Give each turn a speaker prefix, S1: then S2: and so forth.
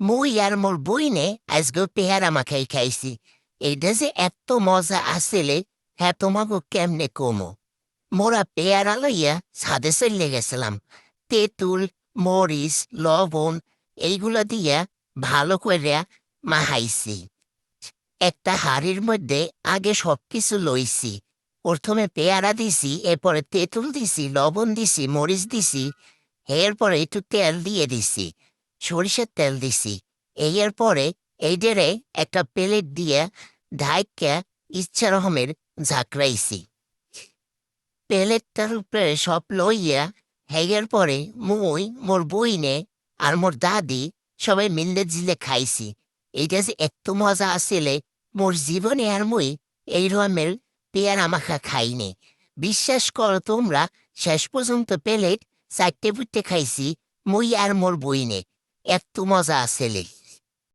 S1: মুই আর মোর বইনে আজকে পেয়ারা মাখাই খাইছি। এইটা যে এত মজা আসলে, হ্যাঁ তোমাকে কেমনে কমো। মোরা পেয়ারা লইয়া ছাদে চলে গেছিলাম। তেঁতুল, মরিচ, লবণ এইগুলা দিয়া ভালো করে মাহাইছি। একটা হাঁড়ির মধ্যে আগে সবকিছু লইছি। প্রথমে পেয়ারা দিছি, এরপরে তেঁতুল দিছি, লবণ দিছি, মরিচ দিছি, এরপরে একটু তেল দিয়ে দিছি, সরিষার তেল দিছি। এরপরে এইটারে একটা প্লেট দিয়ে ঢাইকা ইচ্ছা রকমের ঝাঁকড়াইছি। প্লেটটার উপরে সব লইয়া হেগের পরে মুই, মোর বইনে আর মোর দাদি সবাই মিলে জিলে খাইছি। এইটা যে এত মজা আসলে, মোর জীবনে আর মুই এই রকমের পেয়ারা মাখা খাইনি। বিশ্বাস করো তোমরা, শেষ পর্যন্ত প্লেট চারটে পুটে খাইছি মুই আর মোর বইনে। এত মজা আসলে।